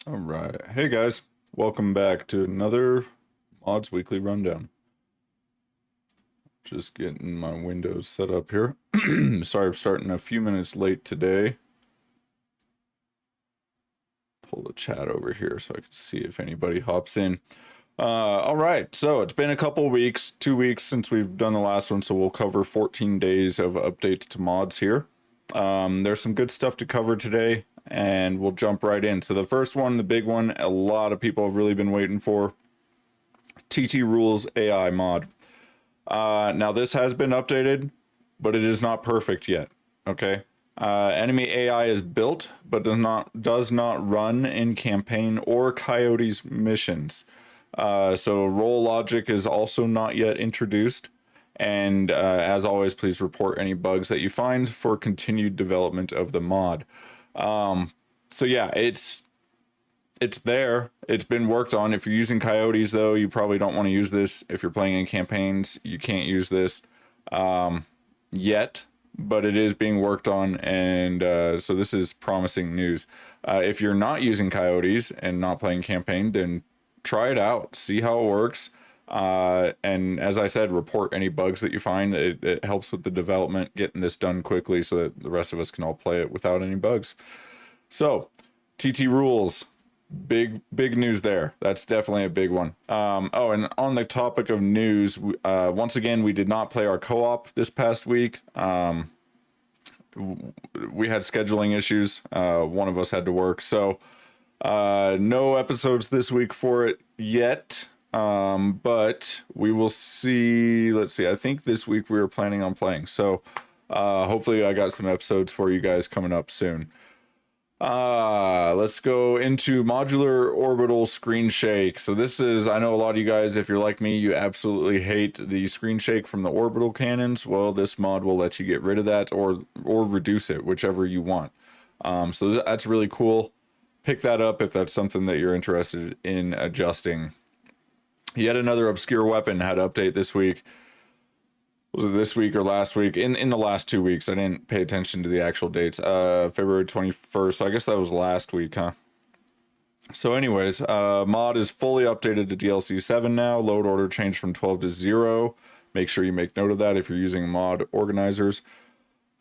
All right. Hey guys, welcome back to another Mods Weekly Rundown. Just getting my Windows set up here. Sorry, I'm starting a few minutes late today. Pull the chat over here so I can see if anybody hops in. All right, so it's been a couple weeks, 2 weeks since we've done the last one, so we'll cover 14 days of updates to mods here. There's some good stuff to cover today, and we'll jump right in. So the first one, the big one, a lot of people have really been waiting for, TT Rules AI mod. Now this has been updated, but it is not perfect yet. Okay. Enemy AI is built, but does not run in campaign or Coyote's missions. So role logic is also not yet introduced. And as always, please report any bugs that you find for continued development of the mod. So yeah, it's there. It's been worked on. If you're using Coyotes, though, you probably don't want to use this. If you're playing in campaigns, you can't use this yet, but it is being worked on, and so this is promising news. If you're not using Coyotes and not playing campaign, then try it out, see how it works. And as I said, report any bugs that you find. It helps with the development, getting this done quickly so that the rest of us can all play it without any bugs. So, TT Rules. Big news there. That's definitely a big one. Oh, and on the topic of news, once again, we did not play our co-op this past week. We had scheduling issues. One of us had to work, so no episodes this week for it yet. But we will see. Let's see. I think this week we were planning on playing, so hopefully I got some episodes for you guys coming up soon. Let's go into modular orbital screen shake. So this is, I know a lot of you guys, if you're like me, you absolutely hate the screen shake from the orbital cannons. Well, this mod will let you get rid of that or reduce it, whichever you want. So that's really cool. Pick that up if that's something that you're interested in adjusting. Yet another obscure weapon had an update this week. Was it this week or last week? In the last 2 weeks, I didn't pay attention to the actual dates. February 21st. So I guess that was last week, huh? So anyways, mod is fully updated to DLC 7 now. Load order changed from 12 to 0. Make sure you make note of that if you're using mod organizers.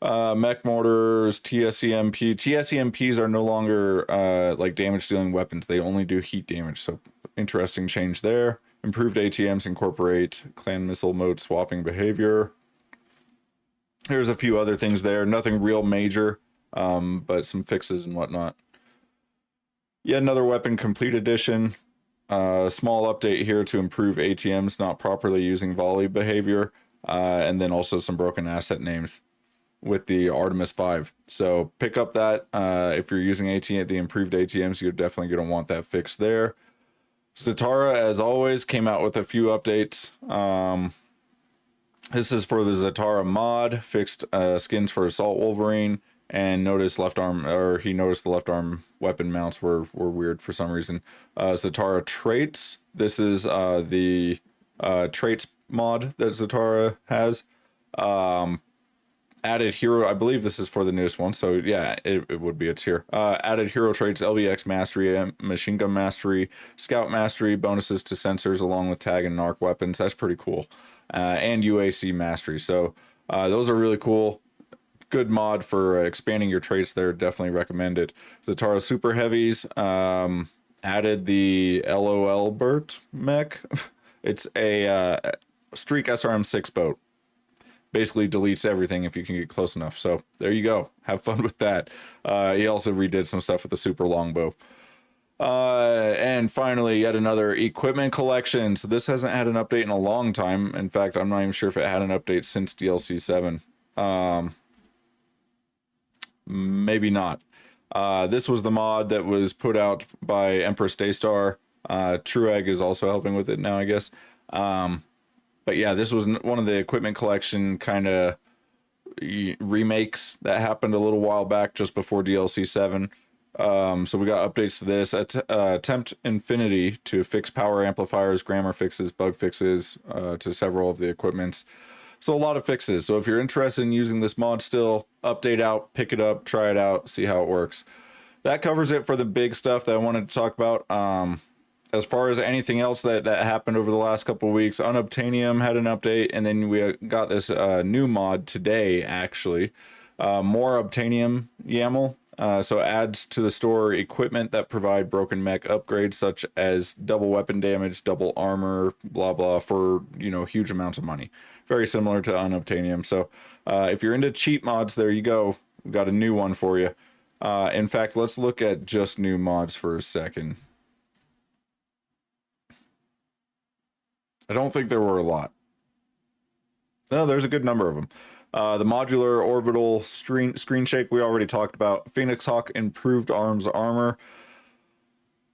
Mech mortars, TSEMP. TSEMPs are no longer like damage dealing weapons. They only do heat damage. So interesting change there. Improved ATMs incorporate clan missile mode swapping behavior. There's a few other things there. Nothing real major, but some fixes and whatnot. Yet another weapon complete edition. Small update here to improve ATMs not properly using volley behavior. And then also some broken asset names with the Artemis 5. So pick up that. If you're using the improved ATMs, you're definitely going to want that fixed there. Zatara, as always, came out with a few updates. This is for the Zatara mod, fixed skins for Assault Wolverine, and noticed he noticed the left arm weapon mounts were weird for some reason. Zatara traits. This is the traits mod that Zatara has. Added hero, I believe this is for the newest one, so yeah, it would be, it's here. Added hero traits, LBX mastery, machine gun mastery, scout mastery, bonuses to sensors along with tag and narc weapons. That's pretty cool. And UAC mastery. So those are really cool. Good mod for expanding your traits there. Definitely recommend it. Zatara super heavies. Added the LOL Bert mech. It's a Streak SRM6 boat. Basically deletes everything if you can get close enough. So there you go. Have fun with that. He also redid some stuff with the super longbow. And finally, yet another equipment collection. So this hasn't had an update in a long time. In fact, I'm not even sure if it had an update since DLC 7. Maybe not. This was the mod that was put out by Empress Daystar. True Egg is also helping with it now, I guess. But yeah, this was one of the equipment collection kind of remakes that happened a little while back just before DLC 7. So we got updates to this. Attempt Infinity to fix power amplifiers, grammar fixes, bug fixes to several of the equipments. So a lot of fixes. So if you're interested in using this mod still, update out, pick it up, try it out, see how it works. that covers it for the big stuff that I wanted to talk about. As far as anything else that happened over the last couple of weeks, Unobtainium had an update, and then we got this new mod today, actually. More Obtainium YAML. So adds to the store equipment that provide broken mech upgrades, such as double weapon damage, double armor, blah blah, for huge amounts of money. Very similar to Unobtainium. So if you're into cheap mods, there you go. We've got a new one for you. In fact, let's look at just new mods for a second. I don't think there were a lot. No, there's a good number of them. The modular orbital screen shake we already talked about. Phoenix Hawk improved arms armor.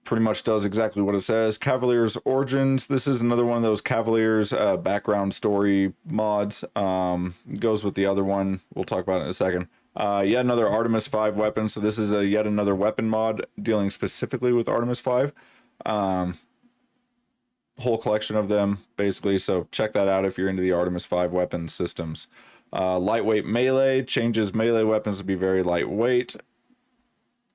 Pretty much does exactly what it says. Cavalier's Origins. This is another one of those Cavalier's background story mods. Goes with the other one. We'll talk about it in a second. Yet another Artemis 5 weapon. So this is yet another weapon mod dealing specifically with Artemis 5. Whole collection of them, basically. So check that out if you're into the Artemis 5 weapon systems. Lightweight melee changes melee weapons to be very lightweight.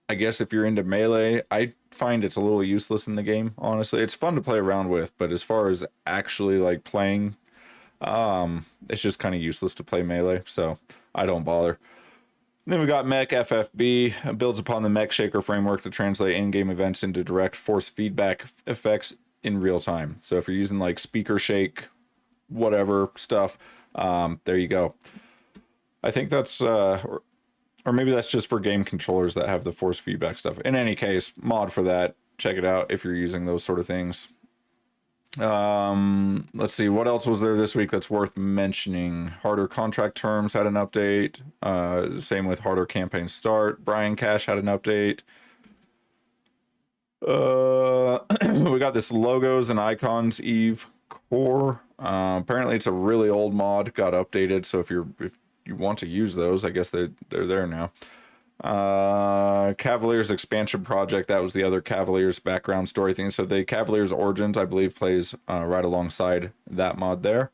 I guess if you're into melee, I find it's a little useless in the game, honestly. It's fun to play around with, but as far as actually like playing, it's just kind of useless to play melee, so I don't bother. Then we got Mech FFB, builds upon the Mech Shaker framework to translate in-game events into direct force feedback effects in real time. So if you're using like speaker shake, whatever stuff, there you go. I think that's or maybe that's just for game controllers that have the force feedback stuff. In any case, mod for that. Check it out if you're using those sort of things. Let's see, what else was there this week that's worth mentioning? Harder contract terms had an update. Same with harder campaign start. Brian Cash had an update. We got this logos and icons Eve core. Apparently it's a really old mod, got updated, so if you want to use those, I guess they're there now. Cavaliers expansion project, that was the other Cavaliers background story thing. So the Cavaliers Origins, I believe, plays right alongside that mod there.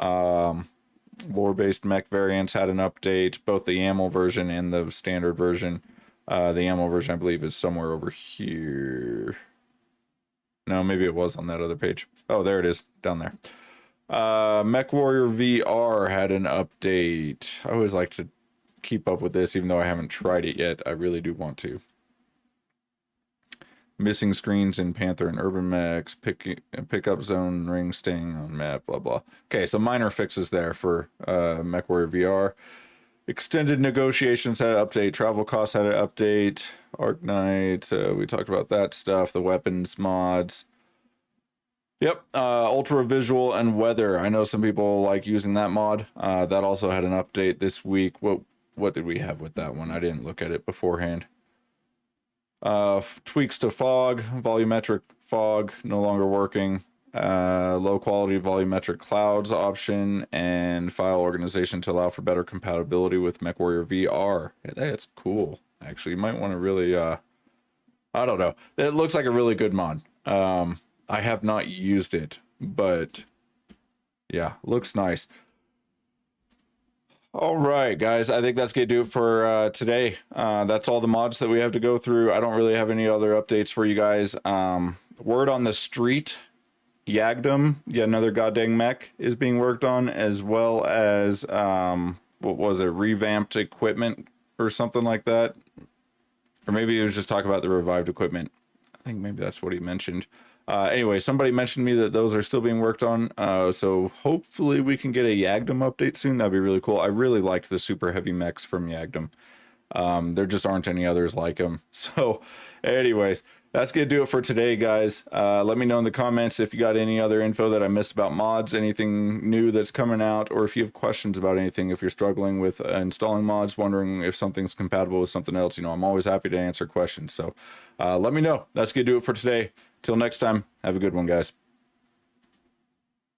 Lore-based mech variants had an update, both the YAML version and the standard version. The YAML version, I believe, is somewhere over here. No, maybe it was on that other page. Oh, there it is, down there. MechWarrior VR had an update. I always like to keep up with this, even though I haven't tried it yet. I really do want to. Missing screens in Panther and Urban Mechs, pickup zone, ring staying on map, blah blah. Okay, so minor fixes there for MechWarrior VR. Extended negotiations had an update. Travel costs had an update. Arknight, we talked about that stuff. The weapons mods. Yep, ultra visual and weather. I know some people like using that mod. That also had an update this week. What did we have with that one? I didn't look at it beforehand. Tweaks to fog, volumetric fog no longer working. Low quality volumetric clouds option, and file organization to allow for better compatibility with MechWarrior VR. That's cool. Actually, you might want to really, I don't know. It looks like a really good mod. I have not used it, but yeah, looks nice. All right, guys, I think that's going to do it for today. That's all the mods that we have to go through. I don't really have any other updates for you guys. Word on the street, Yagdom, yet another goddamn mech, is being worked on, as well as, what was it, revamped equipment or something like that. Or maybe he was just talking about the revived equipment. I think maybe that's what he mentioned. Anyway, somebody mentioned me that those are still being worked on. So hopefully we can get a Yagdom update soon. That'd be really cool. I really liked the super heavy mechs from Yagdom. There just aren't any others like them. So anyways, that's going to do it for today, guys. Let me know in the comments if you got any other info that I missed about mods, anything new that's coming out, or if you have questions about anything, if you're struggling with installing mods, wondering if something's compatible with something else. I'm always happy to answer questions. So let me know. That's going to do it for today. Till next time, have a good one, guys.